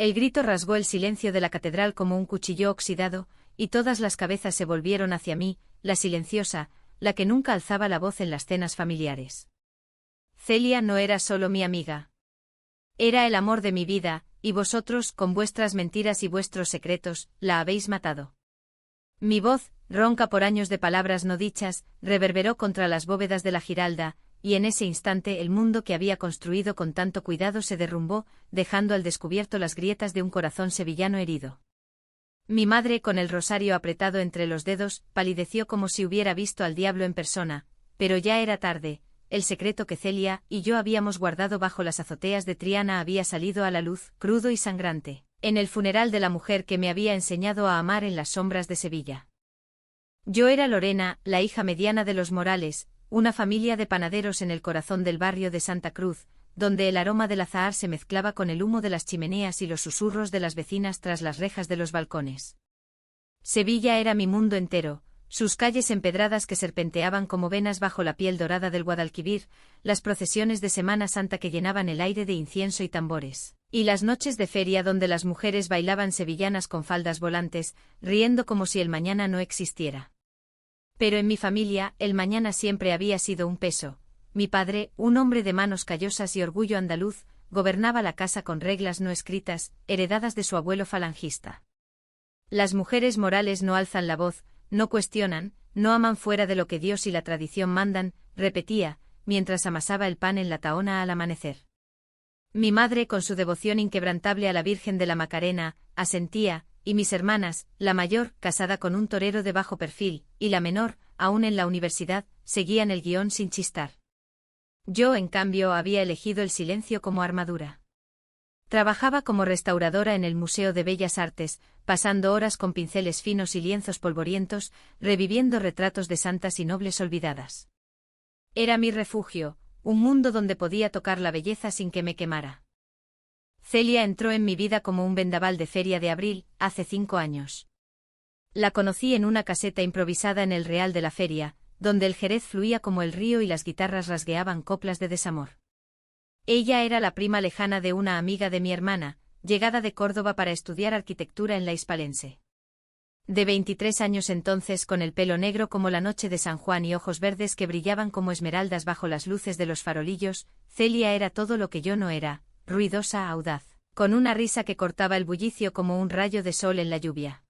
El grito rasgó el silencio de la catedral como un cuchillo oxidado, y todas las cabezas se volvieron hacia mí, la silenciosa, la que nunca alzaba la voz en las cenas familiares. Celia no era solo mi amiga. Era el amor de mi vida, y vosotros, con vuestras mentiras y vuestros secretos, la habéis matado. Mi voz, ronca por años de palabras no dichas, reverberó contra las bóvedas de la Giralda, y en ese instante el mundo que había construido con tanto cuidado se derrumbó, dejando al descubierto las grietas de un corazón sevillano herido. Mi madre, con el rosario apretado entre los dedos, palideció como si hubiera visto al diablo en persona, pero ya era tarde. El secreto que Celia y yo habíamos guardado bajo las azoteas de Triana había salido a la luz, crudo y sangrante, en el funeral de la mujer que me había enseñado a amar en las sombras de Sevilla. Yo era Lorena, la hija mediana de los Morales, una familia de panaderos en el corazón del barrio de Santa Cruz, donde el aroma del azahar se mezclaba con el humo de las chimeneas y los susurros de las vecinas tras las rejas de los balcones. Sevilla era mi mundo entero. Sus calles empedradas que serpenteaban como venas bajo la piel dorada del Guadalquivir, las procesiones de Semana Santa que llenaban el aire de incienso y tambores, y las noches de feria donde las mujeres bailaban sevillanas con faldas volantes, riendo como si el mañana no existiera. Pero en mi familia, el mañana siempre había sido un peso. Mi padre, un hombre de manos callosas y orgullo andaluz, gobernaba la casa con reglas no escritas, heredadas de su abuelo falangista. Las mujeres morales no alzan la voz, no cuestionan, no aman fuera de lo que Dios y la tradición mandan, repetía, mientras amasaba el pan en la tahona al amanecer. Mi madre, con su devoción inquebrantable a la Virgen de la Macarena, asentía, y mis hermanas, la mayor, casada con un torero de bajo perfil, y la menor, aún en la universidad, seguían el guión sin chistar. Yo, en cambio, había elegido el silencio como armadura. Trabajaba como restauradora en el Museo de Bellas Artes, pasando horas con pinceles finos y lienzos polvorientos, reviviendo retratos de santas y nobles olvidadas. Era mi refugio, un mundo donde podía tocar la belleza sin que me quemara. Celia entró en mi vida como un vendaval de feria de abril, hace 5 años. La conocí en una caseta improvisada en el Real de la Feria, donde el Jerez fluía como el río y las guitarras rasgueaban coplas de desamor. Ella era la prima lejana de una amiga de mi hermana, llegada de Córdoba para estudiar arquitectura en la Hispalense. De 23 años entonces, con el pelo negro como la noche de San Juan y ojos verdes que brillaban como esmeraldas bajo las luces de los farolillos, Celia era todo lo que yo no era, ruidosa, audaz, con una risa que cortaba el bullicio como un rayo de sol en la lluvia.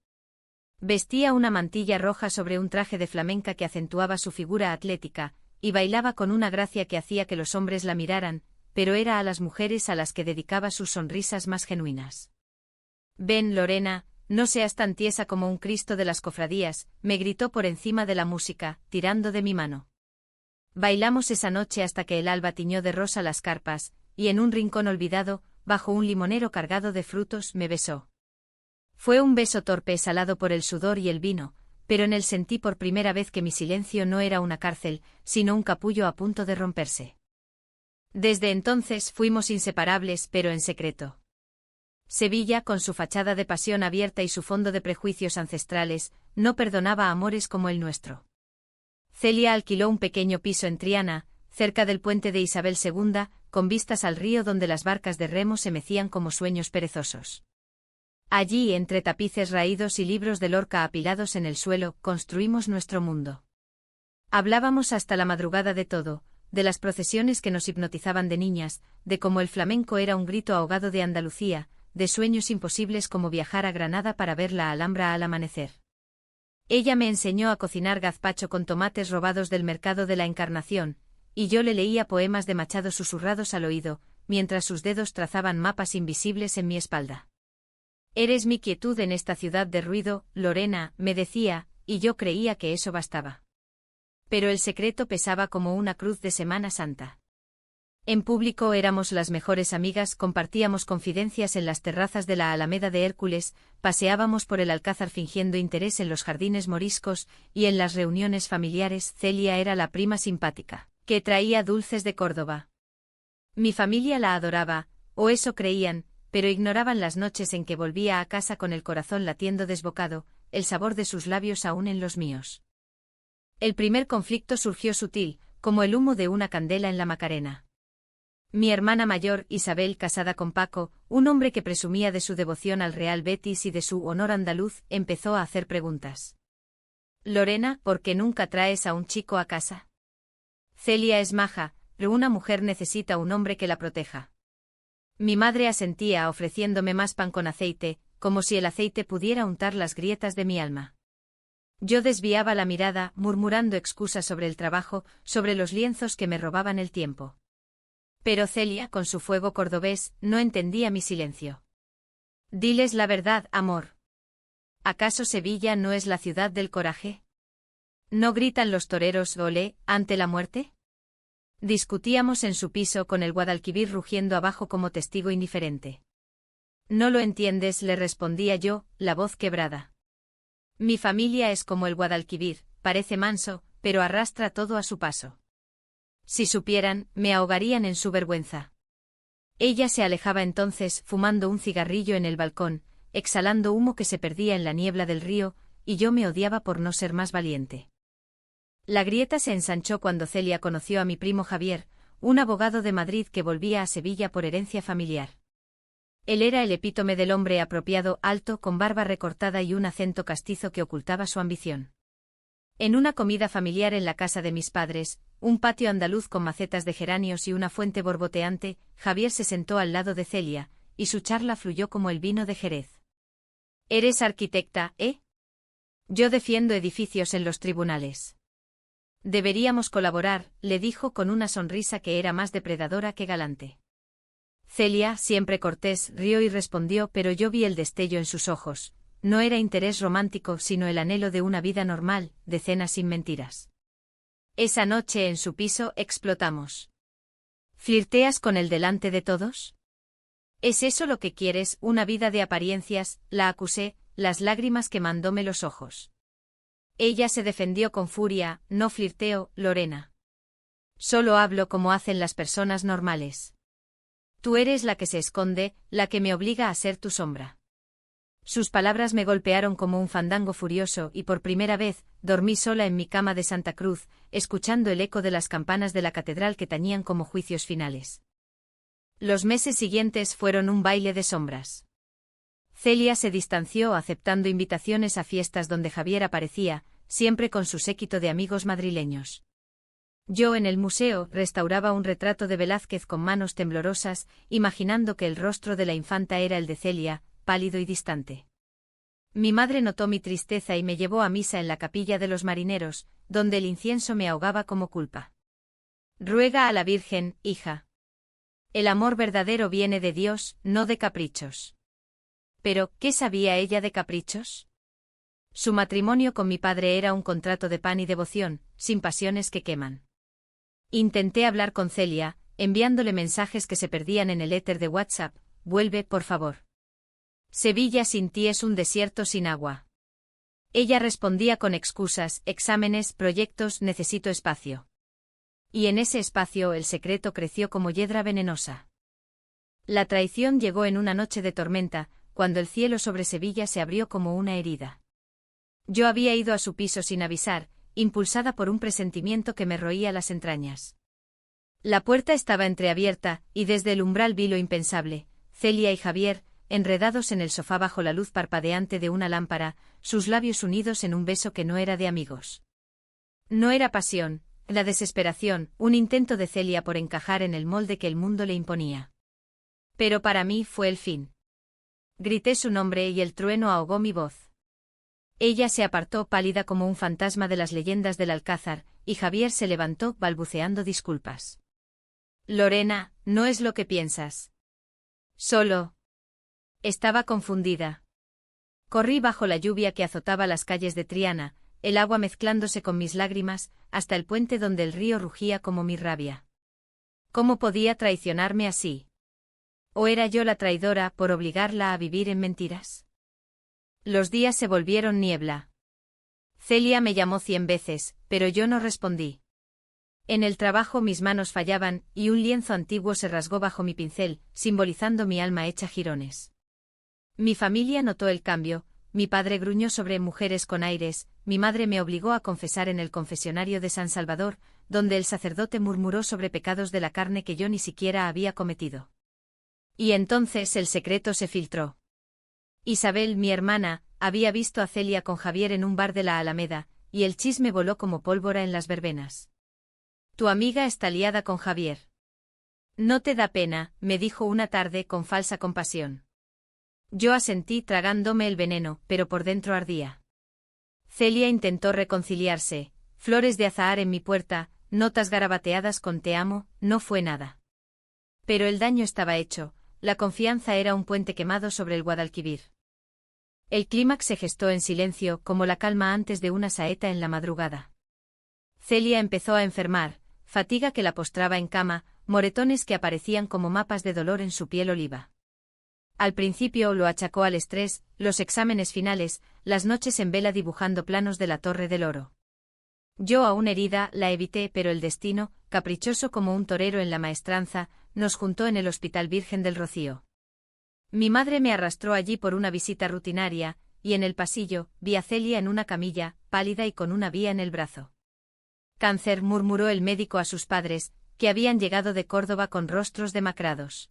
Vestía una mantilla roja sobre un traje de flamenca que acentuaba su figura atlética, y bailaba con una gracia que hacía que los hombres la miraran, pero era a las mujeres a las que dedicaba sus sonrisas más genuinas. «Ven, Lorena, no seas tan tiesa como un Cristo de las cofradías», me gritó por encima de la música, tirando de mi mano. Bailamos esa noche hasta que el alba tiñó de rosa las carpas, y en un rincón olvidado, bajo un limonero cargado de frutos, me besó. Fue un beso torpe salado por el sudor y el vino, pero en él sentí por primera vez que mi silencio no era una cárcel, sino un capullo a punto de romperse. Desde entonces fuimos inseparables, pero en secreto. Sevilla, con su fachada de pasión abierta y su fondo de prejuicios ancestrales, no perdonaba amores como el nuestro. Celia alquiló un pequeño piso en Triana, cerca del puente de Isabel II, con vistas al río donde las barcas de remo se mecían como sueños perezosos. Allí, entre tapices raídos y libros de Lorca apilados en el suelo, construimos nuestro mundo. Hablábamos hasta la madrugada de todo, de las procesiones que nos hipnotizaban de niñas, de cómo el flamenco era un grito ahogado de Andalucía, de sueños imposibles como viajar a Granada para ver la Alhambra al amanecer. Ella me enseñó a cocinar gazpacho con tomates robados del mercado de la Encarnación, y yo le leía poemas de Machado susurrados al oído, mientras sus dedos trazaban mapas invisibles en mi espalda. «Eres mi quietud en esta ciudad de ruido, Lorena», me decía, y yo creía que eso bastaba. Pero el secreto pesaba como una cruz de Semana Santa. En público éramos las mejores amigas, compartíamos confidencias en las terrazas de la Alameda de Hércules, paseábamos por el Alcázar fingiendo interés en los jardines moriscos, y en las reuniones familiares Celia era la prima simpática, que traía dulces de Córdoba. Mi familia la adoraba, o eso creían, pero ignoraban las noches en que volvía a casa con el corazón latiendo desbocado, el sabor de sus labios aún en los míos. El primer conflicto surgió sutil, como el humo de una candela en la Macarena. Mi hermana mayor, Isabel, casada con Paco, un hombre que presumía de su devoción al Real Betis y de su honor andaluz, empezó a hacer preguntas. Lorena, ¿por qué nunca traes a un chico a casa? Celia es maja, pero una mujer necesita un hombre que la proteja. Mi madre asentía ofreciéndome más pan con aceite, como si el aceite pudiera untar las grietas de mi alma. Yo desviaba la mirada, murmurando excusas sobre el trabajo, sobre los lienzos que me robaban el tiempo. Pero Celia, con su fuego cordobés, no entendía mi silencio. Diles la verdad, amor. ¿Acaso Sevilla no es la ciudad del coraje? ¿No gritan los toreros olé ante la muerte? Discutíamos en su piso con el Guadalquivir rugiendo abajo como testigo indiferente. No lo entiendes, le respondía yo, la voz quebrada. Mi familia es como el Guadalquivir, parece manso, pero arrastra todo a su paso. Si supieran, me ahogarían en su vergüenza. Ella se alejaba entonces, fumando un cigarrillo en el balcón, exhalando humo que se perdía en la niebla del río, y yo me odiaba por no ser más valiente. La grieta se ensanchó cuando Celia conoció a mi primo Javier, un abogado de Madrid que volvía a Sevilla por herencia familiar. Él era el epítome del hombre apropiado, alto, con barba recortada y un acento castizo que ocultaba su ambición. En una comida familiar en la casa de mis padres, un patio andaluz con macetas de geranios y una fuente borboteante, Javier se sentó al lado de Celia, y su charla fluyó como el vino de Jerez. «Eres arquitecta, ¿eh? Yo defiendo edificios en los tribunales». «Deberíamos colaborar», le dijo con una sonrisa que era más depredadora que galante. Celia, siempre cortés, rió y respondió, pero yo vi el destello en sus ojos. No era interés romántico, sino el anhelo de una vida normal, de cenas sin mentiras. Esa noche en su piso explotamos. ¿Flirteas con él delante de todos? ¿Es eso lo que quieres, una vida de apariencias?, la acusé, las lágrimas quemándome los ojos. Ella se defendió con furia, no flirteo, Lorena. Solo hablo como hacen las personas normales. Tú eres la que se esconde, la que me obliga a ser tu sombra. Sus palabras me golpearon como un fandango furioso y por primera vez, dormí sola en mi cama de Santa Cruz, escuchando el eco de las campanas de la catedral que tañían como juicios finales. Los meses siguientes fueron un baile de sombras. Celia se distanció aceptando invitaciones a fiestas donde Javier aparecía, siempre con su séquito de amigos madrileños. Yo en el museo restauraba un retrato de Velázquez con manos temblorosas, imaginando que el rostro de la infanta era el de Celia, pálido y distante. Mi madre notó mi tristeza y me llevó a misa en la capilla de los marineros, donde el incienso me ahogaba como culpa. Ruega a la Virgen, hija. El amor verdadero viene de Dios, no de caprichos. Pero, ¿qué sabía ella de caprichos? Su matrimonio con mi padre era un contrato de pan y devoción, sin pasiones que queman. Intenté hablar con Celia, enviándole mensajes que se perdían en el éter de WhatsApp. Vuelve, por favor. Sevilla sin ti es un desierto sin agua. Ella respondía con excusas, exámenes, proyectos, necesito espacio. Y en ese espacio el secreto creció como hiedra venenosa. La traición llegó en una noche de tormenta, cuando el cielo sobre Sevilla se abrió como una herida. Yo había ido a su piso sin avisar, impulsada por un presentimiento que me roía las entrañas. La puerta estaba entreabierta, y desde el umbral vi lo impensable: Celia y Javier, enredados en el sofá bajo la luz parpadeante de una lámpara, sus labios unidos en un beso que no era de amigos. No era pasión, la desesperación, un intento de Celia por encajar en el molde que el mundo le imponía. Pero para mí fue el fin. Grité su nombre y el trueno ahogó mi voz. Ella se apartó pálida como un fantasma de las leyendas del Alcázar, y Javier se levantó balbuceando disculpas. Lorena, no es lo que piensas. Solo. Estaba confundida. Corrí bajo la lluvia que azotaba las calles de Triana, el agua mezclándose con mis lágrimas, hasta el puente donde el río rugía como mi rabia. ¿Cómo podía traicionarme así? ¿O era yo la traidora por obligarla a vivir en mentiras? Los días se volvieron niebla. Celia me llamó 100 veces, pero yo no respondí. En el trabajo mis manos fallaban, y un lienzo antiguo se rasgó bajo mi pincel, simbolizando mi alma hecha jirones. Mi familia notó el cambio, mi padre gruñó sobre mujeres con aires, mi madre me obligó a confesar en el confesionario de San Salvador, donde el sacerdote murmuró sobre pecados de la carne que yo ni siquiera había cometido. Y entonces el secreto se filtró. Isabel, mi hermana, había visto a Celia con Javier en un bar de la Alameda, y el chisme voló como pólvora en las verbenas. Tu amiga está liada con Javier. No te da pena, me dijo una tarde con falsa compasión. Yo asentí tragándome el veneno, pero por dentro ardía. Celia intentó reconciliarse, flores de azahar en mi puerta, notas garabateadas con te amo, no fue nada. Pero el daño estaba hecho, la confianza era un puente quemado sobre el Guadalquivir. El clímax se gestó en silencio, como la calma antes de una saeta en la madrugada. Celia empezó a enfermar, fatiga que la postraba en cama, moretones que aparecían como mapas de dolor en su piel oliva. Al principio lo achacó al estrés, los exámenes finales, las noches en vela dibujando planos de la Torre del Oro. Yo aún herida, la evité, pero el destino, caprichoso como un torero en la maestranza, nos juntó en el Hospital Virgen del Rocío. Mi madre me arrastró allí por una visita rutinaria, y en el pasillo, vi a Celia en una camilla, pálida y con una vía en el brazo. Cáncer, murmuró el médico a sus padres, que habían llegado de Córdoba con rostros demacrados.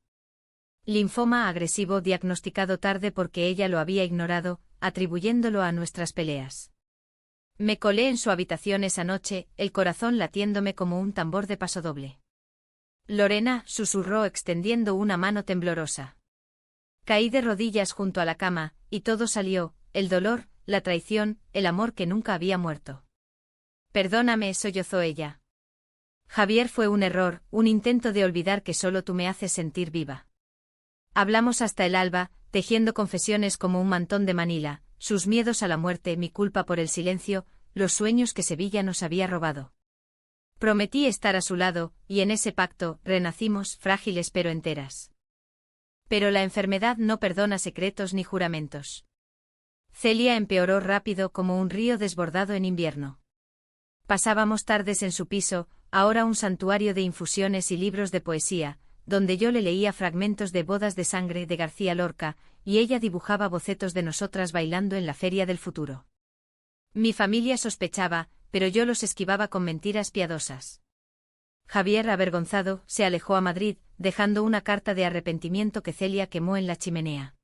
Linfoma agresivo diagnosticado tarde porque ella lo había ignorado, atribuyéndolo a nuestras peleas. Me colé en su habitación esa noche, el corazón latiéndome como un tambor de pasodoble. Lorena, susurró extendiendo una mano temblorosa. Caí de rodillas junto a la cama, y todo salió, el dolor, la traición, el amor que nunca había muerto. Perdóname, sollozó ella. Javier fue un error, un intento de olvidar que solo tú me haces sentir viva. Hablamos hasta el alba, tejiendo confesiones como un mantón de Manila, sus miedos a la muerte, mi culpa por el silencio, los sueños que Sevilla nos había robado. Prometí estar a su lado, y en ese pacto, renacimos, frágiles pero enteras. Pero la enfermedad no perdona secretos ni juramentos. Celia empeoró rápido como un río desbordado en invierno. Pasábamos tardes en su piso, ahora un santuario de infusiones y libros de poesía, donde yo le leía fragmentos de Bodas de Sangre de García Lorca, y ella dibujaba bocetos de nosotras bailando en la Feria del Futuro. Mi familia sospechaba, pero yo los esquivaba con mentiras piadosas. Javier, avergonzado, se alejó a Madrid, dejando una carta de arrepentimiento que Celia quemó en la chimenea.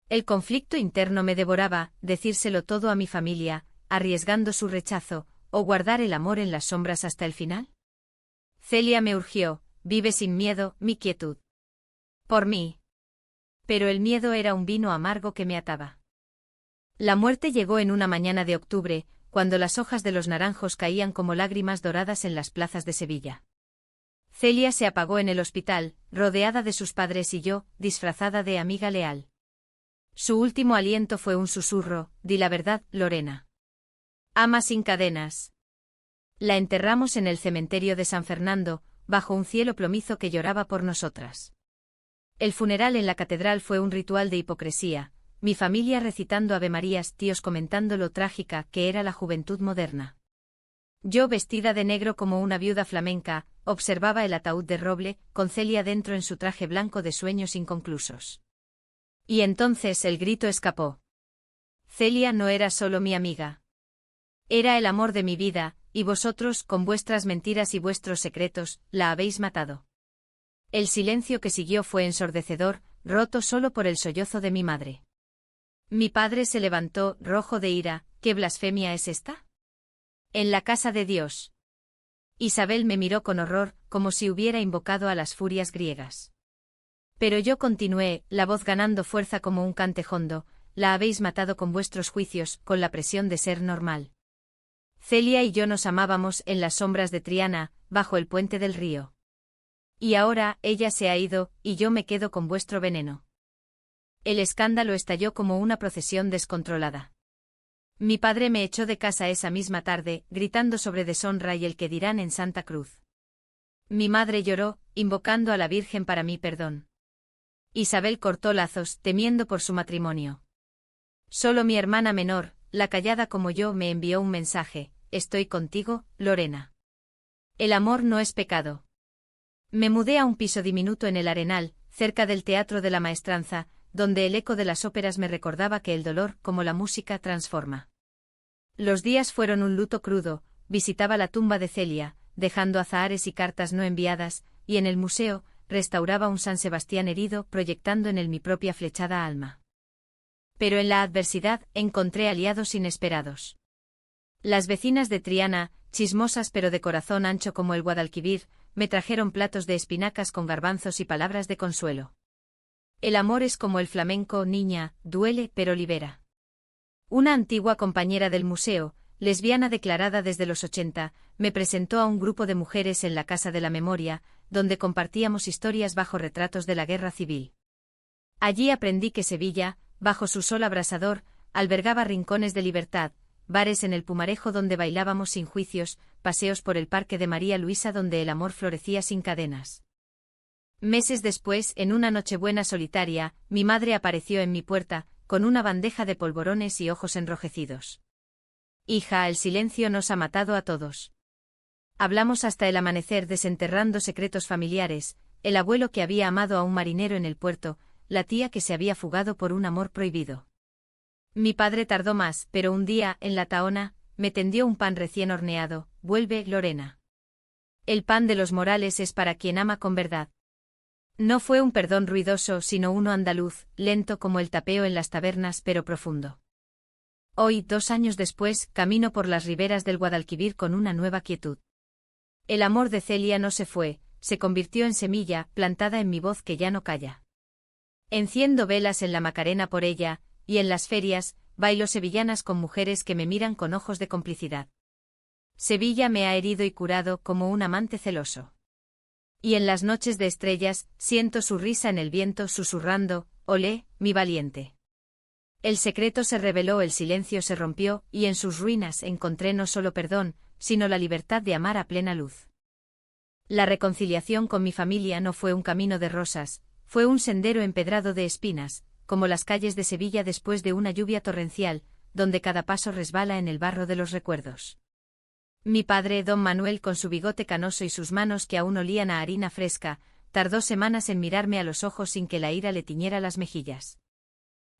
El conflicto interno me devoraba, decírselo todo a mi familia, arriesgando su rechazo, o guardar el amor en las sombras hasta el final. Celia me urgió, vive sin miedo, mi quietud. Por mí. Pero el miedo era un vino amargo que me ataba. La muerte llegó en una mañana de octubre, cuando las hojas de los naranjos caían como lágrimas doradas en las plazas de Sevilla. Celia se apagó en el hospital, rodeada de sus padres y yo, disfrazada de amiga leal. Su último aliento fue un susurro, di la verdad, Lorena. Ama sin cadenas. La enterramos en el cementerio de San Fernando, bajo un cielo plomizo que lloraba por nosotras. El funeral en la catedral fue un ritual de hipocresía, mi familia recitando avemarías, tíos comentando lo trágica que era la juventud moderna. Yo, vestida de negro como una viuda flamenca, observaba el ataúd de roble, con Celia dentro en su traje blanco de sueños inconclusos. Y entonces el grito escapó. Celia no era solo mi amiga. Era el amor de mi vida, y vosotros, con vuestras mentiras y vuestros secretos, la habéis matado. El silencio que siguió fue ensordecedor, roto solo por el sollozo de mi madre. Mi padre se levantó, rojo de ira. ¿Qué blasfemia es esta? En la casa de Dios. Isabel me miró con horror, como si hubiera invocado a las furias griegas. Pero yo continué, la voz ganando fuerza como un cantejondo, la habéis matado con vuestros juicios, con la presión de ser normal. Celia y yo nos amábamos en las sombras de Triana, bajo el puente del río. Y ahora, ella se ha ido, y yo me quedo con vuestro veneno. El escándalo estalló como una procesión descontrolada. Mi padre me echó de casa esa misma tarde, gritando sobre deshonra y el que dirán en Santa Cruz. Mi madre lloró, invocando a la Virgen para mi perdón. Isabel cortó lazos, temiendo por su matrimonio. Solo mi hermana menor, la callada como yo, me envió un mensaje: estoy contigo, Lorena. El amor no es pecado. Me mudé a un piso diminuto en el Arenal, cerca del Teatro de la Maestranza, donde el eco de las óperas me recordaba que el dolor, como la música, transforma. Los días fueron un luto crudo, visitaba la tumba de Celia, dejando azahares y cartas no enviadas, y en el museo, restauraba un San Sebastián herido, proyectando en él mi propia flechada alma. Pero en la adversidad encontré aliados inesperados. Las vecinas de Triana, chismosas pero de corazón ancho como el Guadalquivir, me trajeron platos de espinacas con garbanzos y palabras de consuelo. El amor es como el flamenco, niña, duele pero libera. Una antigua compañera del museo, lesbiana declarada desde los 80, me presentó a un grupo de mujeres en la Casa de la Memoria, donde compartíamos historias bajo retratos de la Guerra Civil. Allí aprendí que Sevilla, bajo su sol abrasador, albergaba rincones de libertad, bares en el Pumarejo donde bailábamos sin juicios, paseos por el Parque de María Luisa donde el amor florecía sin cadenas. Meses después, en una Nochebuena solitaria, mi madre apareció en mi puerta, con una bandeja de polvorones y ojos enrojecidos. Hija, el silencio nos ha matado a todos. Hablamos hasta el amanecer desenterrando secretos familiares, el abuelo que había amado a un marinero en el puerto, la tía que se había fugado por un amor prohibido. Mi padre tardó más, pero un día, en la Tahona, me tendió un pan recién horneado. Vuelve, Lorena. El pan de los Morales es para quien ama con verdad. No fue un perdón ruidoso, sino uno andaluz, lento como el tapeo en las tabernas, pero profundo. Hoy, 2 años después, camino por las riberas del Guadalquivir con una nueva quietud. El amor de Celia no se fue, se convirtió en semilla, plantada en mi voz que ya no calla. Enciendo velas en la Macarena por ella, y en las ferias, bailo sevillanas con mujeres que me miran con ojos de complicidad. Sevilla me ha herido y curado como un amante celoso. Y en las noches de estrellas, siento su risa en el viento susurrando, olé, mi valiente. El secreto se reveló, el silencio se rompió, y en sus ruinas encontré no solo perdón, sino la libertad de amar a plena luz. La reconciliación con mi familia no fue un camino de rosas, fue un sendero empedrado de espinas, como las calles de Sevilla después de una lluvia torrencial, donde cada paso resbala en el barro de los recuerdos. Mi padre, don Manuel, con su bigote canoso y sus manos que aún olían a harina fresca, tardó semanas en mirarme a los ojos sin que la ira le tiñera las mejillas.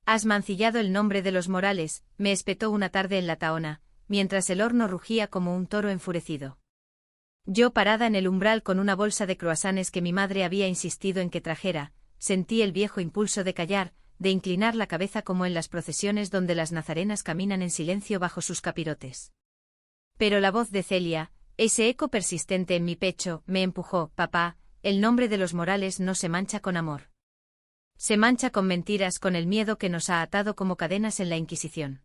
«Has mancillado el nombre de los Morales», me espetó una tarde en la Tahona, mientras el horno rugía como un toro enfurecido. Yo, parada en el umbral con una bolsa de croissants que mi madre había insistido en que trajera, sentí el viejo impulso de callar, de inclinar la cabeza como en las procesiones donde las nazarenas caminan en silencio bajo sus capirotes. Pero la voz de Celia, ese eco persistente en mi pecho, me empujó. «Papá, el nombre de los Morales no se mancha con amor. Se mancha con mentiras, con el miedo que nos ha atado como cadenas en la Inquisición».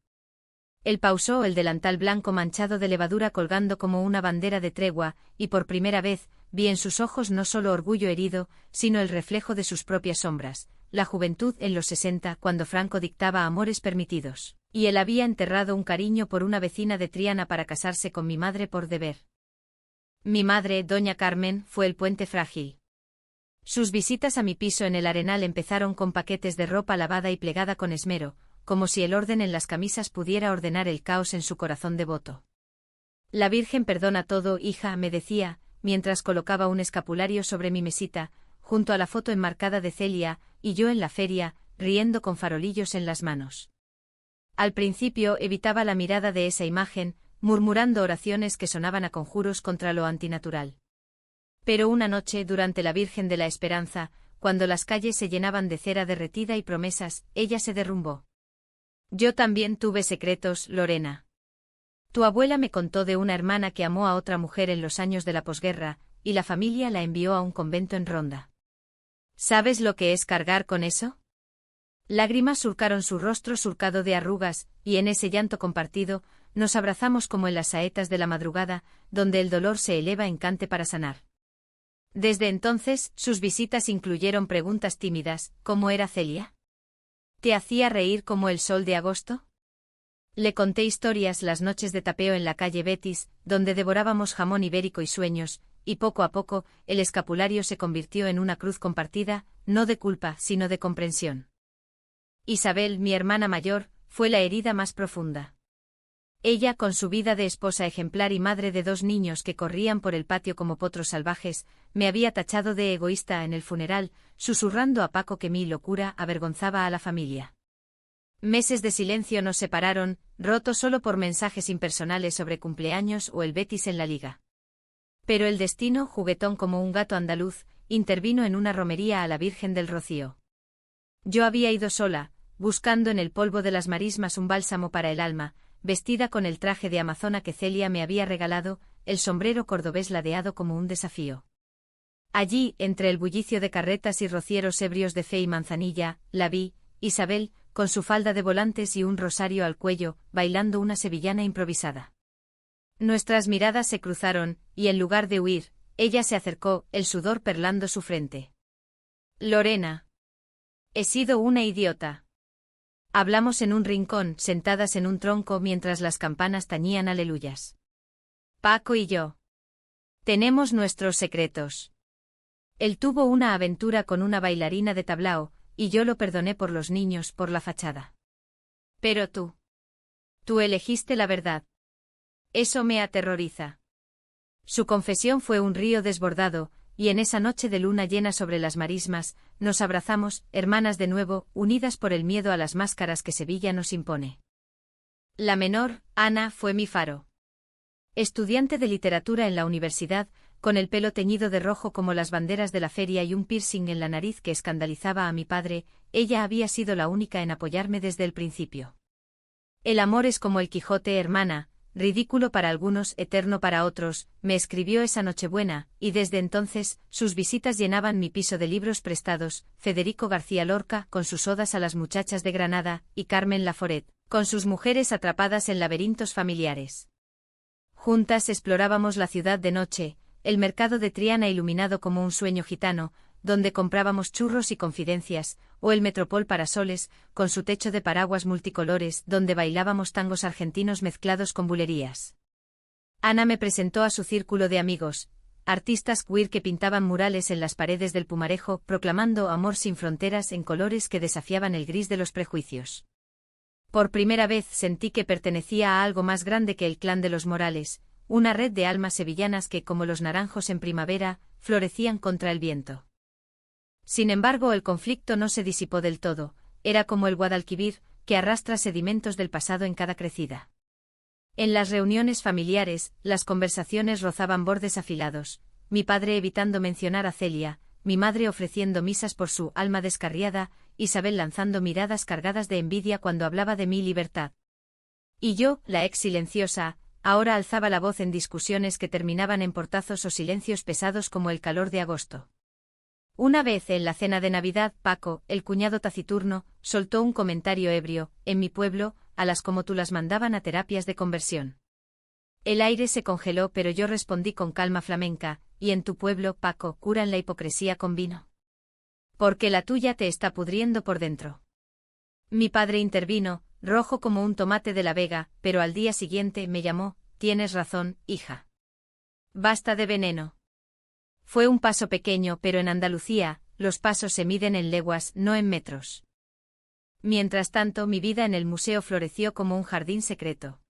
Él pausó, el delantal blanco manchado de levadura colgando como una bandera de tregua, y por primera vez, vi en sus ojos no solo orgullo herido, sino el reflejo de sus propias sombras, la juventud en los 60 cuando Franco dictaba amores permitidos, y él había enterrado un cariño por una vecina de Triana para casarse con mi madre por deber. Mi madre, doña Carmen, fue el puente frágil. Sus visitas a mi piso en el Arenal empezaron con paquetes de ropa lavada y plegada con esmero, como si el orden en las camisas pudiera ordenar el caos en su corazón devoto. «La Virgen perdona todo, hija», me decía, mientras colocaba un escapulario sobre mi mesita, junto a la foto enmarcada de Celia, y yo en la feria, riendo con farolillos en las manos. Al principio evitaba la mirada de esa imagen, murmurando oraciones que sonaban a conjuros contra lo antinatural. Pero una noche, durante la Virgen de la Esperanza, cuando las calles se llenaban de cera derretida y promesas, ella se derrumbó. Yo también tuve secretos, Lorena. Tu abuela me contó de una hermana que amó a otra mujer en los años de la posguerra, y la familia la envió a un convento en Ronda. ¿Sabes lo que es cargar con eso? Lágrimas surcaron su rostro surcado de arrugas, y en ese llanto compartido, nos abrazamos como en las saetas de la madrugada, donde el dolor se eleva en cante para sanar. Desde entonces, sus visitas incluyeron preguntas tímidas, ¿cómo era Celia? ¿Te hacía reír como el sol de agosto? Le conté historias las noches de tapeo en la calle Betis, donde devorábamos jamón ibérico y sueños, y poco a poco, el escapulario se convirtió en una cruz compartida, no de culpa, sino de comprensión. Isabel, mi hermana mayor, fue la herida más profunda. Ella, con su vida de esposa ejemplar y madre de 2 niños que corrían por el patio como potros salvajes, me había tachado de egoísta en el funeral, susurrando a Paco que mi locura avergonzaba a la familia. Meses de silencio nos separaron, rotos solo por mensajes impersonales sobre cumpleaños o el Betis en la liga. Pero el destino, juguetón como un gato andaluz, intervino en una romería a la Virgen del Rocío. Yo había ido sola, buscando en el polvo de las marismas un bálsamo para el alma, vestida con el traje de amazona que Celia me había regalado, el sombrero cordobés ladeado como un desafío. Allí, entre el bullicio de carretas y rocieros ebrios de fe y manzanilla, la vi, Isabel, con su falda de volantes y un rosario al cuello, bailando una sevillana improvisada. Nuestras miradas se cruzaron, y en lugar de huir, ella se acercó, el sudor perlando su frente. Lorena. He sido una idiota. Hablamos en un rincón, sentadas en un tronco mientras las campanas tañían aleluyas. Paco y yo. Tenemos nuestros secretos. Él tuvo una aventura con una bailarina de tablao, y yo lo perdoné por los niños, por la fachada. Pero tú. Tú elegiste la verdad. Eso me aterroriza. Su confesión fue un río desbordado, y en esa noche de luna llena sobre las marismas, nos abrazamos, hermanas de nuevo, unidas por el miedo a las máscaras que Sevilla nos impone. La menor, Ana, fue mi faro. Estudiante de literatura en la universidad, con el pelo teñido de rojo como las banderas de la feria y un piercing en la nariz que escandalizaba a mi padre, ella había sido la única en apoyarme desde el principio. El amor es como el Quijote, hermana, ridículo para algunos, eterno para otros, me escribió esa Nochebuena, y desde entonces, sus visitas llenaban mi piso de libros prestados, Federico García Lorca, con sus odas a las muchachas de Granada, y Carmen Laforet, con sus mujeres atrapadas en laberintos familiares. Juntas explorábamos la ciudad de noche, el mercado de Triana iluminado como un sueño gitano, donde comprábamos churros y confidencias, o el Metropol Parasoles, con su techo de paraguas multicolores, donde bailábamos tangos argentinos mezclados con bulerías. Ana me presentó a su círculo de amigos, artistas queer que pintaban murales en las paredes del Pumarejo, proclamando amor sin fronteras en colores que desafiaban el gris de los prejuicios. Por primera vez sentí que pertenecía a algo más grande que el clan de los Morales, una red de almas sevillanas que, como los naranjos en primavera, florecían contra el viento. Sin embargo, el conflicto no se disipó del todo, era como el Guadalquivir, que arrastra sedimentos del pasado en cada crecida. En las reuniones familiares, las conversaciones rozaban bordes afilados, mi padre evitando mencionar a Celia, mi madre ofreciendo misas por su alma descarriada, Isabel lanzando miradas cargadas de envidia cuando hablaba de mi libertad. Y yo, la ex silenciosa, ahora alzaba la voz en discusiones que terminaban en portazos o silencios pesados como el calor de agosto. Una vez en la cena de Navidad, Paco, el cuñado taciturno, soltó un comentario ebrio: en mi pueblo, a las como tú las mandaban a terapias de conversión. El aire se congeló, pero yo respondí con calma flamenca: ¿y en tu pueblo, Paco, curan la hipocresía con vino? Porque la tuya te está pudriendo por dentro. Mi padre intervino, rojo como un tomate de la Vega, pero al día siguiente me llamó: tienes razón, hija. Basta de veneno. Fue un paso pequeño, pero en Andalucía, los pasos se miden en leguas, no en metros. Mientras tanto, mi vida en el museo floreció como un jardín secreto.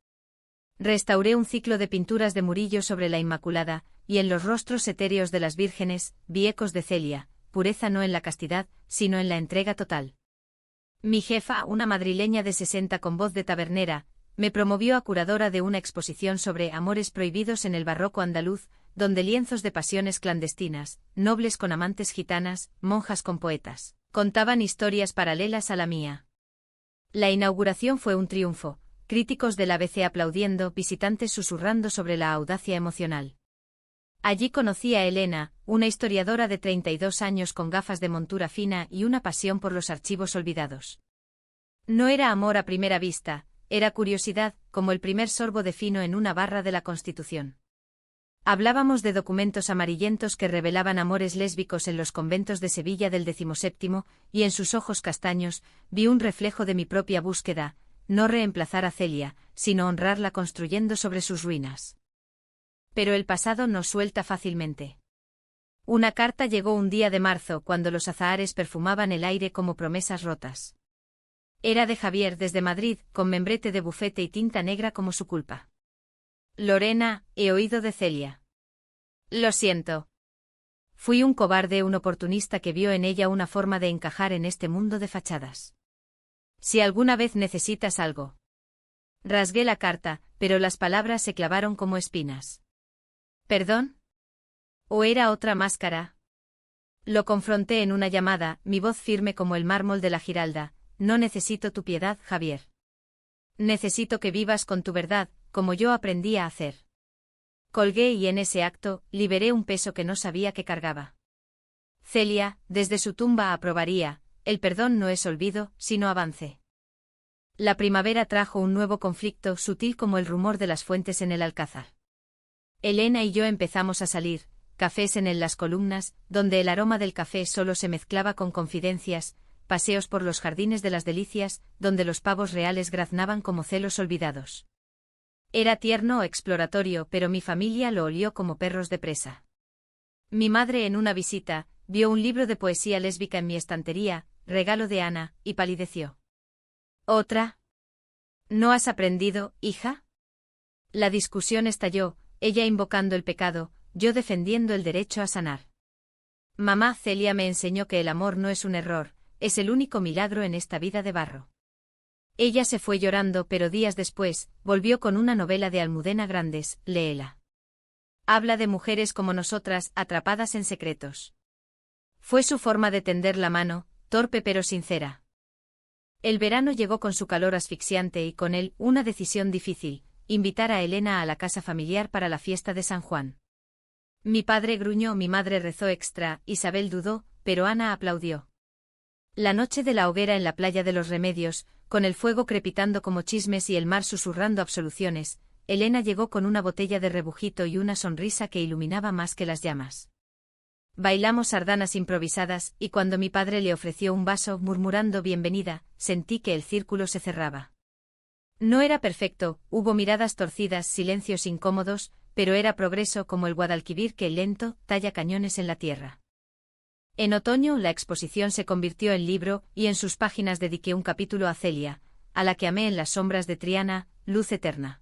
Restauré un ciclo de pinturas de Murillo sobre la Inmaculada, y en los rostros etéreos de las vírgenes, vi ecos de Celia, pureza no en la castidad, sino en la entrega total. Mi jefa, una madrileña de 60 con voz de tabernera, me promovió a curadora de una exposición sobre amores prohibidos en el barroco andaluz, donde lienzos de pasiones clandestinas, nobles con amantes gitanas, monjas con poetas, contaban historias paralelas a la mía. La inauguración fue un triunfo, críticos del ABC aplaudiendo, visitantes susurrando sobre la audacia emocional. Allí conocí a Elena, una historiadora de 32 años con gafas de montura fina y una pasión por los archivos olvidados. No era amor a primera vista, era curiosidad, como el primer sorbo de fino en una barra de la Constitución. Hablábamos de documentos amarillentos que revelaban amores lésbicos en los conventos de Sevilla del XVII, y en sus ojos castaños vi un reflejo de mi propia búsqueda, no reemplazar a Celia, sino honrarla construyendo sobre sus ruinas. Pero el pasado nos suelta fácilmente. Una carta llegó un día de marzo cuando los azahares perfumaban el aire como promesas rotas. Era de Javier desde Madrid, con membrete de bufete y tinta negra como su culpa. Lorena, he oído de Celia. Lo siento. Fui un cobarde, un oportunista que vio en ella una forma de encajar en este mundo de fachadas. Si alguna vez necesitas algo. Rasgué la carta, pero las palabras se clavaron como espinas. ¿Perdón? ¿O era otra máscara? Lo confronté en una llamada, mi voz firme como el mármol de la Giralda. No necesito tu piedad, Javier. Necesito que vivas con tu verdad, como yo aprendí a hacer. Colgué y en ese acto, liberé un peso que no sabía que cargaba. Celia, desde su tumba aprobaría, el perdón no es olvido, sino avance. La primavera trajo un nuevo conflicto sutil como el rumor de las fuentes en el alcázar. Elena y yo empezamos a salir, cafés en las columnas, donde el aroma del café solo se mezclaba con confidencias, paseos por los jardines de las delicias, donde los pavos reales graznaban como celos olvidados. Era tierno o exploratorio, pero mi familia lo olió como perros de presa. Mi madre en una visita, vio un libro de poesía lésbica en mi estantería, regalo de Ana, y palideció. ¿Otra? ¿No has aprendido, hija? La discusión estalló, ella invocando el pecado, yo defendiendo el derecho a sanar. Mamá Celia me enseñó que el amor no es un error, es el único milagro en esta vida de barro. Ella se fue llorando, pero días después, volvió con una novela de Almudena Grandes, léela. Habla de mujeres como nosotras, atrapadas en secretos. Fue su forma de tender la mano, torpe pero sincera. El verano llegó con su calor asfixiante y con él, una decisión difícil, invitar a Elena a la casa familiar para la fiesta de San Juan. Mi padre gruñó, mi madre rezó extra, Isabel dudó, pero Ana aplaudió. La noche de la hoguera en la playa de los Remedios, con el fuego crepitando como chismes y el mar susurrando absoluciones, Elena llegó con una botella de rebujito y una sonrisa que iluminaba más que las llamas. Bailamos sardanas improvisadas, y cuando mi padre le ofreció un vaso, murmurando bienvenida, sentí que el círculo se cerraba. No era perfecto, hubo miradas torcidas, silencios incómodos, pero era progreso como el Guadalquivir que lento talla cañones en la tierra. En otoño la exposición se convirtió en libro y en sus páginas dediqué un capítulo a Celia, a la que amé en las sombras de Triana, luz eterna.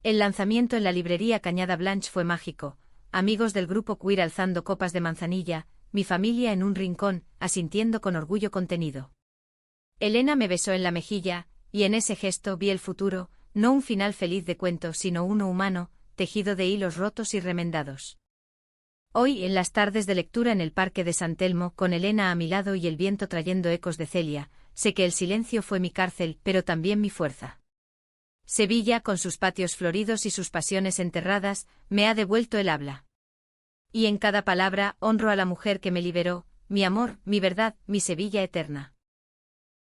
El lanzamiento en la librería Cañada Blanche fue mágico, amigos del grupo queer alzando copas de manzanilla, mi familia en un rincón, asintiendo con orgullo contenido. Elena me besó en la mejilla, y en ese gesto vi el futuro, no un final feliz de cuento sino uno humano, tejido de hilos rotos y remendados. Hoy, en las tardes de lectura en el Parque de San Telmo, con Elena a mi lado y el viento trayendo ecos de Celia, sé que el silencio fue mi cárcel, pero también mi fuerza. Sevilla, con sus patios floridos y sus pasiones enterradas, me ha devuelto el habla. Y en cada palabra honro a la mujer que me liberó, mi amor, mi verdad, mi Sevilla eterna.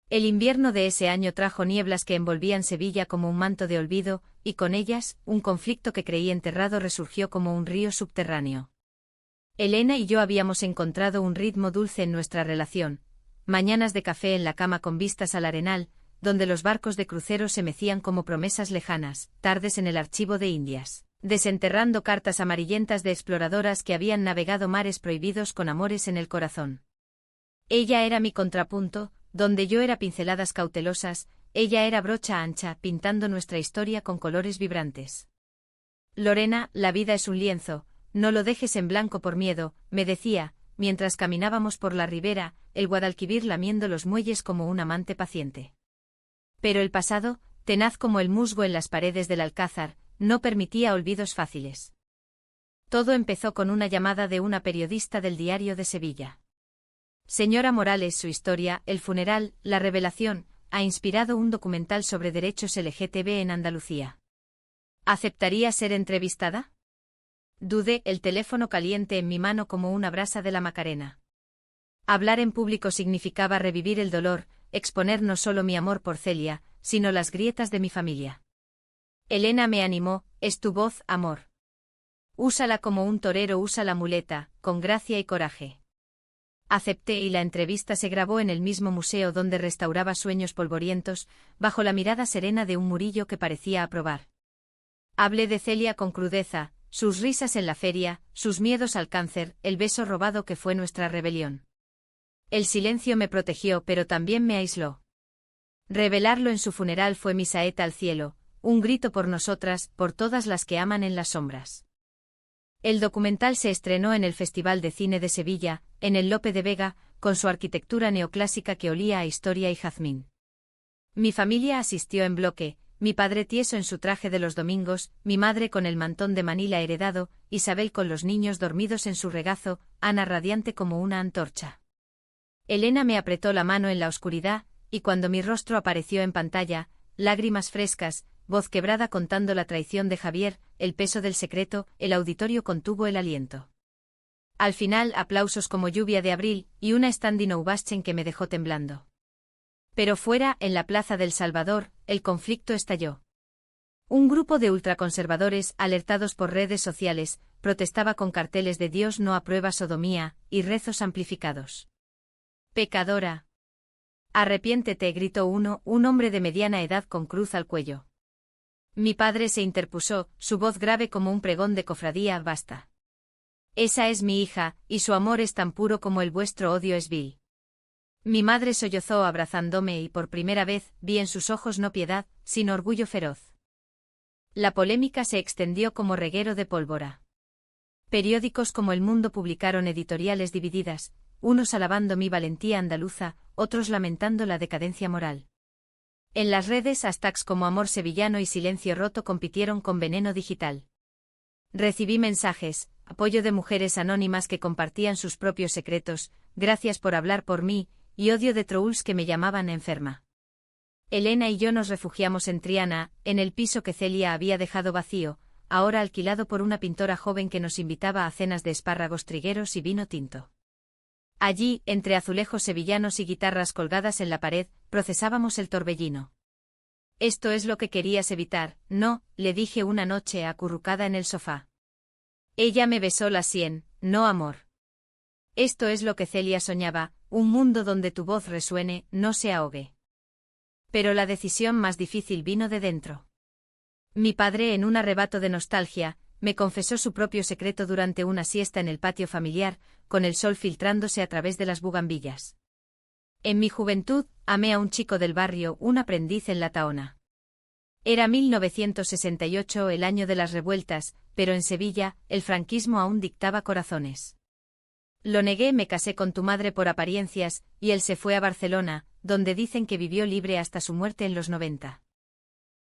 El invierno de ese año trajo nieblas que envolvían Sevilla como un manto de olvido, y con ellas, un conflicto que creí enterrado resurgió como un río subterráneo. Elena y yo habíamos encontrado un ritmo dulce en nuestra relación, mañanas de café en la cama con vistas al arenal, donde los barcos de crucero se mecían como promesas lejanas, tardes en el archivo de Indias, desenterrando cartas amarillentas de exploradoras que habían navegado mares prohibidos con amores en el corazón. Ella era mi contrapunto, donde yo era pinceladas cautelosas, ella era brocha ancha, pintando nuestra historia con colores vibrantes. Lorena, la vida es un lienzo, no lo dejes en blanco por miedo, me decía, mientras caminábamos por la ribera, el Guadalquivir lamiendo los muelles como un amante paciente. Pero el pasado, tenaz como el musgo en las paredes del Alcázar, no permitía olvidos fáciles. Todo empezó con una llamada de una periodista del Diario de Sevilla. Señora Morales, su historia, el funeral, la revelación, ha inspirado un documental sobre derechos LGTB en Andalucía. ¿Aceptaría ser entrevistada? Dudé, el teléfono caliente en mi mano como una brasa de la Macarena. Hablar en público significaba revivir el dolor, exponer no solo mi amor por Celia, sino las grietas de mi familia. Elena me animó, es tu voz, amor. Úsala como un torero usa la muleta, con gracia y coraje. Acepté y la entrevista se grabó en el mismo museo donde restauraba Sueños polvorientos, bajo la mirada serena de un Murillo que parecía aprobar. Hablé de Celia con crudeza, sus risas en la feria, sus miedos al cáncer, el beso robado que fue nuestra rebelión. El silencio me protegió pero también me aisló. Revelarlo en su funeral fue mi saeta al cielo, un grito por nosotras, por todas las que aman en las sombras. El documental se estrenó en el Festival de Cine de Sevilla, en el Lope de Vega, con su arquitectura neoclásica que olía a historia y jazmín. Mi familia asistió en bloque, mi padre tieso en su traje de los domingos, mi madre con el mantón de Manila heredado, Isabel con los niños dormidos en su regazo, Ana radiante como una antorcha. Elena me apretó la mano en la oscuridad, y cuando mi rostro apareció en pantalla, lágrimas frescas, voz quebrada contando la traición de Javier, el peso del secreto, el auditorio contuvo el aliento. Al final, aplausos como lluvia de abril, y una standing ovation que me dejó temblando. Pero fuera, en la Plaza del Salvador, el conflicto estalló. Un grupo de ultraconservadores, alertados por redes sociales, protestaba con carteles de Dios no aprueba sodomía, y rezos amplificados. «Pecadora. Arrepiéntete», gritó uno, un hombre de mediana edad con cruz al cuello. Mi padre se interpuso, su voz grave como un pregón de cofradía: «Basta. Esa es mi hija, y su amor es tan puro como el vuestro odio es vil». Mi madre sollozó abrazándome y por primera vez vi en sus ojos no piedad, sino orgullo feroz. La polémica se extendió como reguero de pólvora. Periódicos como El Mundo publicaron editoriales divididas, unos alabando mi valentía andaluza, otros lamentando la decadencia moral. En las redes hashtags como Amor Sevillano y Silencio Roto compitieron con veneno digital. Recibí mensajes, apoyo de mujeres anónimas que compartían sus propios secretos, gracias por hablar por mí, y odio de trolls que me llamaban enferma. Elena y yo nos refugiamos en Triana, en el piso que Celia había dejado vacío, ahora alquilado por una pintora joven que nos invitaba a cenas de espárragos trigueros y vino tinto. Allí, entre azulejos sevillanos y guitarras colgadas en la pared, procesábamos el torbellino. «Esto es lo que querías evitar, ¿no?», le dije una noche acurrucada en el sofá. Ella me besó la sien: «No, amor. Esto es lo que Celia soñaba, un mundo donde tu voz resuene, no se ahogue». Pero la decisión más difícil vino de dentro. Mi padre, en un arrebato de nostalgia, me confesó su propio secreto durante una siesta en el patio familiar, con el sol filtrándose a través de las bugambillas. En mi juventud, amé a un chico del barrio, un aprendiz en la Tahona. Era 1968, el año de las revueltas, pero en Sevilla, el franquismo aún dictaba corazones. Lo negué, me casé con tu madre por apariencias, y él se fue a Barcelona, donde dicen que vivió libre hasta su muerte en los 90.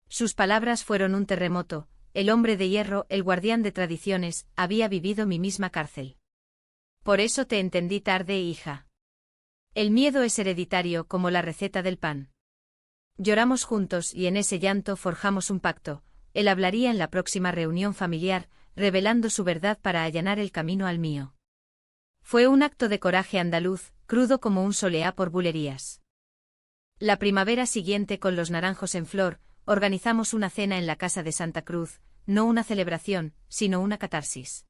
Sus palabras fueron un terremoto: el hombre de hierro, el guardián de tradiciones, había vivido mi misma cárcel. Por eso te entendí tarde, hija. El miedo es hereditario como la receta del pan. Lloramos juntos y en ese llanto forjamos un pacto: él hablaría en la próxima reunión familiar, revelando su verdad para allanar el camino al mío. Fue un acto de coraje andaluz, crudo como un soleá por bulerías. La primavera siguiente, con los naranjos en flor, organizamos una cena en la casa de Santa Cruz, no una celebración, sino una catarsis.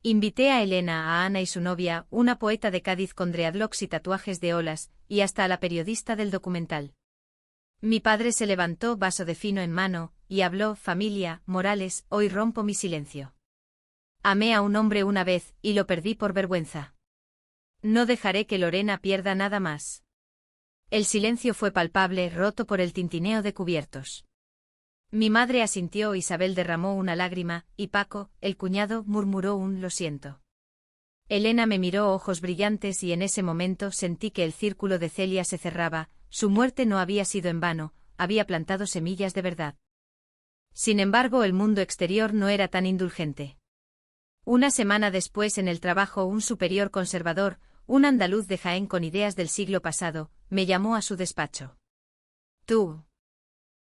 Invité a Elena, a Ana y su novia, una poeta de Cádiz con dreadlocks y tatuajes de olas, y hasta a la periodista del documental. Mi padre se levantó, vaso de fino en mano, y habló: «Familia, Morales, hoy rompo mi silencio. Amé a un hombre una vez, y lo perdí por vergüenza. No dejaré que Lorena pierda nada más». El silencio fue palpable, roto por el tintineo de cubiertos. Mi madre asintió, Isabel derramó una lágrima, y Paco, el cuñado, murmuró un «lo siento». Elena me miró, ojos brillantes, y en ese momento sentí que el círculo de Celia se cerraba. Su muerte no había sido en vano, había plantado semillas de verdad. Sin embargo, el mundo exterior no era tan indulgente. Una semana después, en el trabajo, un superior conservador, un andaluz de Jaén con ideas del siglo pasado, me llamó a su despacho. «Tu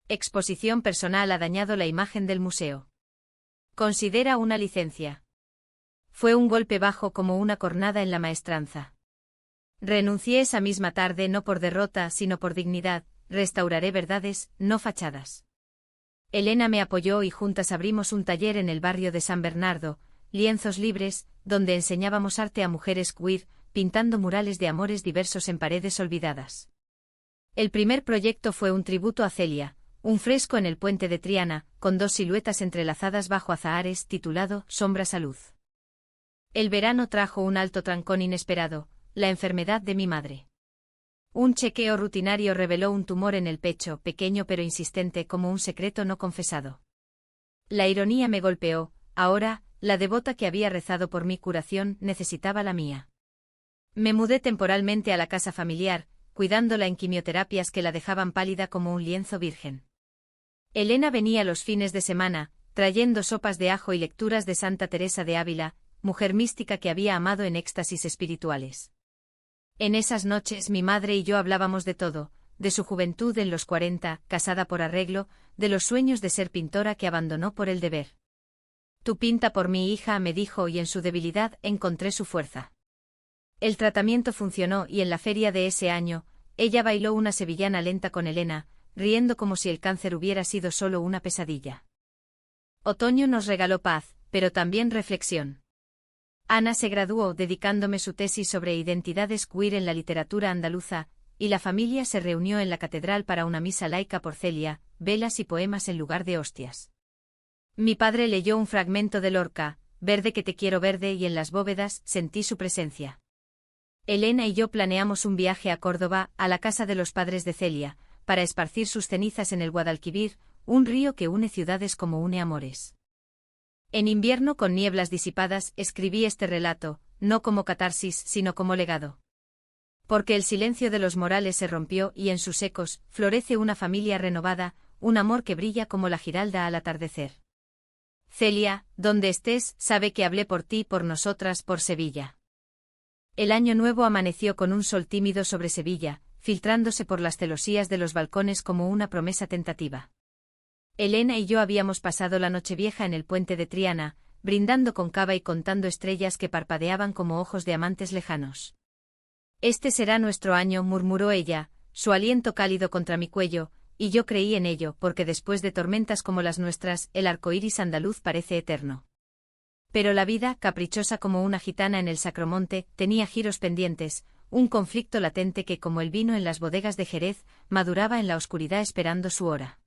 exposición personal ha dañado la imagen del museo. Considera una licencia». Fue un golpe bajo como una cornada en la maestranza. Renuncié esa misma tarde, no por derrota, sino por dignidad. Restauraré verdades, no fachadas. Elena me apoyó y juntas abrimos un taller en el barrio de San Bernardo, Lienzos Libres, donde enseñábamos arte a mujeres queer, pintando murales de amores diversos en paredes olvidadas. El primer proyecto fue un tributo a Celia, un fresco en el puente de Triana, con dos siluetas entrelazadas bajo azahares, titulado «Sombras a luz». El verano trajo un alto trancón inesperado: la enfermedad de mi madre. Un chequeo rutinario reveló un tumor en el pecho, pequeño pero insistente como un secreto no confesado. La ironía me golpeó: ahora, la devota que había rezado por mi curación necesitaba la mía. Me mudé temporalmente a la casa familiar, cuidándola en quimioterapias que la dejaban pálida como un lienzo virgen. Elena venía los fines de semana, trayendo sopas de ajo y lecturas de Santa Teresa de Ávila, mujer mística que había amado en éxtasis espirituales. En esas noches mi madre y yo hablábamos de todo, de su juventud en los 40, casada por arreglo, de los sueños de ser pintora que abandonó por el deber. «Tú pinta por mi hija», me dijo, y en su debilidad encontré su fuerza. El tratamiento funcionó y en la feria de ese año, ella bailó una sevillana lenta con Elena, riendo como si el cáncer hubiera sido solo una pesadilla. Otoño nos regaló paz, pero también reflexión. Ana se graduó dedicándome su tesis sobre identidades queer en la literatura andaluza, y la familia se reunió en la catedral para una misa laica por Celia, velas y poemas en lugar de hostias. Mi padre leyó un fragmento de Lorca, «Verde que te quiero verde», y en las bóvedas sentí su presencia. Elena y yo planeamos un viaje a Córdoba, a la casa de los padres de Celia, para esparcir sus cenizas en el Guadalquivir, un río que une ciudades como une amores. En invierno, con nieblas disipadas, escribí este relato, no como catarsis, sino como legado. Porque el silencio de los Morales se rompió y en sus ecos florece una familia renovada, un amor que brilla como la giralda al atardecer. Celia, donde estés, sabe que hablé por ti, por nosotras, por Sevilla. El año nuevo amaneció con un sol tímido sobre Sevilla, filtrándose por las celosías de los balcones como una promesa tentativa. Elena y yo habíamos pasado la Nochevieja en el puente de Triana, brindando con cava y contando estrellas que parpadeaban como ojos de amantes lejanos. «Este será nuestro año», murmuró ella, su aliento cálido contra mi cuello, y yo creí en ello, porque después de tormentas como las nuestras, el arco iris andaluz parece eterno. Pero la vida, caprichosa como una gitana en el Sacromonte, tenía giros pendientes, un conflicto latente que, como el vino en las bodegas de Jerez, maduraba en la oscuridad esperando su hora.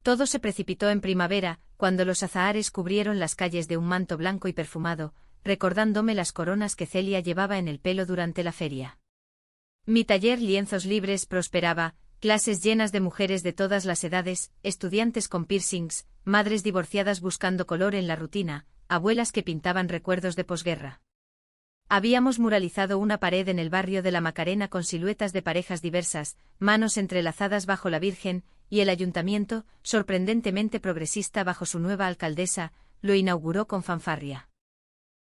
Todo se precipitó en primavera, cuando los azahares cubrieron las calles de un manto blanco y perfumado, recordándome las coronas que Celia llevaba en el pelo durante la feria. Mi taller Lienzos Libres prosperaba, clases llenas de mujeres de todas las edades, estudiantes con piercings, madres divorciadas buscando color en la rutina, abuelas que pintaban recuerdos de posguerra. Habíamos muralizado una pared en el barrio de la Macarena con siluetas de parejas diversas, manos entrelazadas bajo la Virgen, y el ayuntamiento, sorprendentemente progresista bajo su nueva alcaldesa, lo inauguró con fanfarria.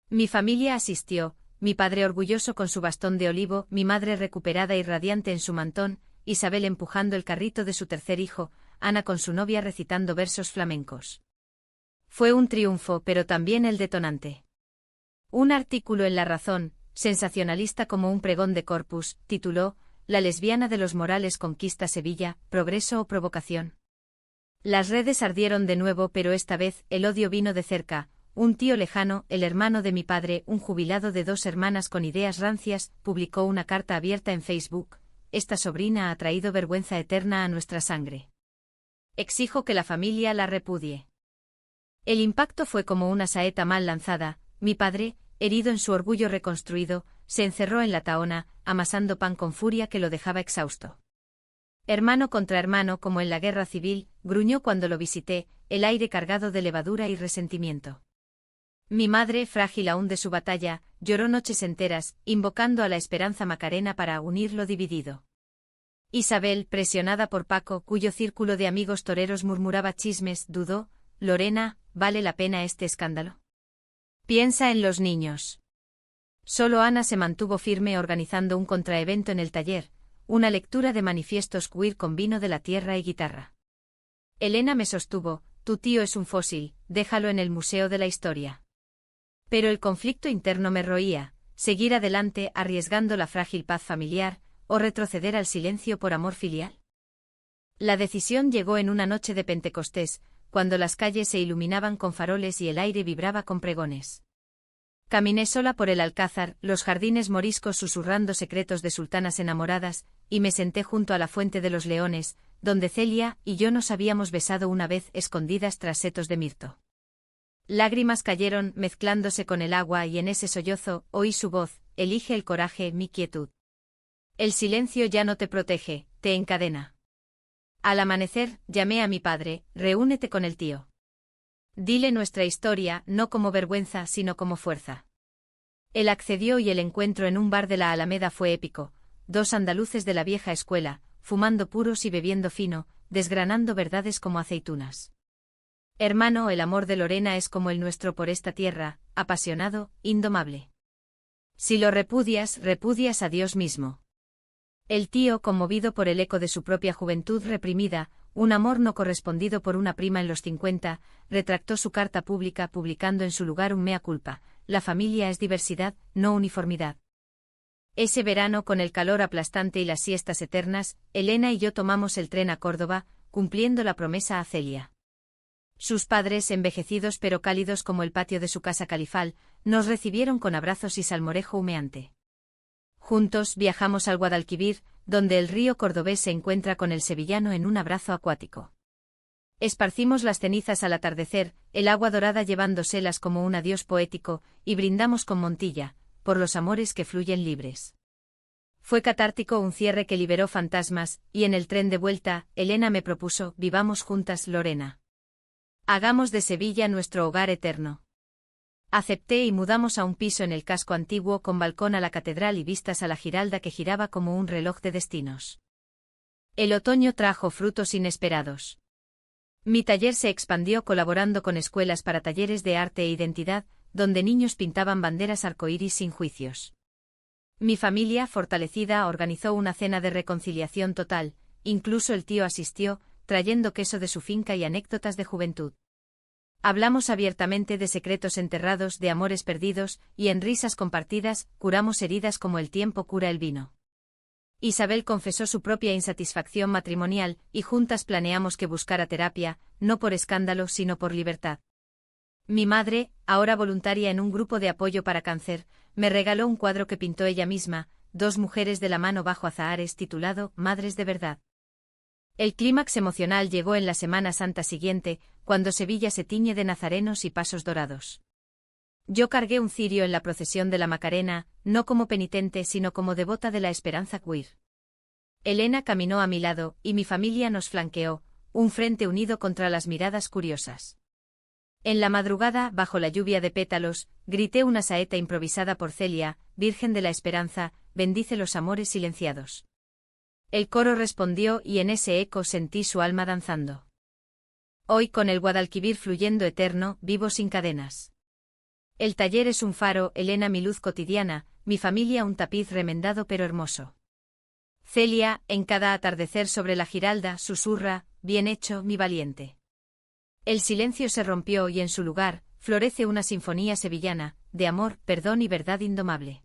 Mi familia asistió, mi padre orgulloso con su bastón de olivo, mi madre recuperada y radiante en su mantón, Isabel empujando el carrito de su tercer hijo, Ana con su novia recitando versos flamencos. Fue un triunfo, pero también el detonante. Un artículo en La Razón, sensacionalista como un pregón de Corpus, tituló «La lesbiana de los Morales conquista Sevilla, progreso o provocación». Las redes ardieron de nuevo, pero esta vez el odio vino de cerca. Un tío lejano, el hermano de mi padre, un jubilado de 2 hermanas con ideas rancias, publicó una carta abierta en Facebook: «Esta sobrina ha traído vergüenza eterna a nuestra sangre. Exijo que la familia la repudie». El impacto fue como una saeta mal lanzada. Mi padre, herido en su orgullo reconstruido, se encerró en la tahona, amasando pan con furia que lo dejaba exhausto. Hermano contra hermano, como en la guerra civil, gruñó cuando lo visité, el aire cargado de levadura y resentimiento. Mi madre, frágil aún de su batalla, lloró noches enteras, invocando a la esperanza Macarena para unir lo dividido. Isabel, presionada por Paco, cuyo círculo de amigos toreros murmuraba chismes, dudó: «Lorena, ¿vale la pena este escándalo? Piensa en los niños». Solo Ana se mantuvo firme organizando un contraevento en el taller, una lectura de manifiestos queer con vino de la tierra y guitarra. Elena me sostuvo: «Tu tío es un fósil, déjalo en el Museo de la Historia». Pero el conflicto interno me roía: seguir adelante arriesgando la frágil paz familiar, o retroceder al silencio por amor filial. La decisión llegó en una noche de Pentecostés, cuando las calles se iluminaban con faroles y el aire vibraba con pregones. Caminé sola por el Alcázar, los jardines moriscos susurrando secretos de sultanas enamoradas, y me senté junto a la Fuente de los Leones, donde Celia y yo nos habíamos besado una vez escondidas tras setos de mirto. Lágrimas cayeron mezclándose con el agua y en ese sollozo oí su voz: «Elige el coraje, mi quietud. El silencio ya no te protege, te encadena». Al amanecer, llamé a mi padre: «Reúnete con el tío. Dile nuestra historia, no como vergüenza, sino como fuerza». Él accedió y el encuentro en un bar de la Alameda fue épico. 2 andaluces de la vieja escuela, fumando puros y bebiendo fino, desgranando verdades como aceitunas. Hermano, el amor de Lorena es como el nuestro por esta tierra, apasionado, indomable. Si lo repudias, repudias a Dios mismo. El tío, conmovido por el eco de su propia juventud reprimida, un amor no correspondido por una prima en los 50, retractó su carta pública publicando en su lugar un mea culpa: la familia es diversidad, no uniformidad. Ese verano, con el calor aplastante y las siestas eternas, Elena y yo tomamos el tren a Córdoba, cumpliendo la promesa a Celia. Sus padres, envejecidos pero cálidos como el patio de su casa califal, nos recibieron con abrazos y salmorejo humeante. Juntos viajamos al Guadalquivir, donde el río cordobés se encuentra con el sevillano en un abrazo acuático. Esparcimos las cenizas al atardecer, el agua dorada llevándoselas como un adiós poético, y brindamos con Montilla, por los amores que fluyen libres. Fue catártico, un cierre que liberó fantasmas, y en el tren de vuelta, Elena me propuso: vivamos juntas, Lorena. Hagamos de Sevilla nuestro hogar eterno. Acepté y mudamos a un piso en el casco antiguo con balcón a la catedral y vistas a la Giralda que giraba como un reloj de destinos. El otoño trajo frutos inesperados. Mi taller se expandió colaborando con escuelas para talleres de arte e identidad, donde niños pintaban banderas arcoíris sin juicios. Mi familia, fortalecida, organizó una cena de reconciliación total, incluso el tío asistió, trayendo queso de su finca y anécdotas de juventud. Hablamos abiertamente de secretos enterrados, de amores perdidos, y en risas compartidas, curamos heridas como el tiempo cura el vino. Isabel confesó su propia insatisfacción matrimonial, y juntas planeamos que buscara terapia, no por escándalo sino por libertad. Mi madre, ahora voluntaria en un grupo de apoyo para cáncer, me regaló un cuadro que pintó ella misma, dos mujeres de la mano bajo azahares, titulado Madres de Verdad. El clímax emocional llegó en la Semana Santa siguiente, cuando Sevilla se tiñe de nazarenos y pasos dorados. Yo cargué un cirio en la procesión de la Macarena, no como penitente sino como devota de la esperanza queer. Elena caminó a mi lado, y mi familia nos flanqueó, un frente unido contra las miradas curiosas. En la madrugada, bajo la lluvia de pétalos, grité una saeta improvisada por Celia: Virgen de la Esperanza, bendice los amores silenciados. El coro respondió y en ese eco sentí su alma danzando. Hoy, con el Guadalquivir fluyendo eterno, vivo sin cadenas. El taller es un faro, Elena mi luz cotidiana, mi familia un tapiz remendado pero hermoso. Celia, en cada atardecer sobre la Giralda, susurra: bien hecho, mi valiente. El silencio se rompió y en su lugar, florece una sinfonía sevillana, de amor, perdón y verdad indomable.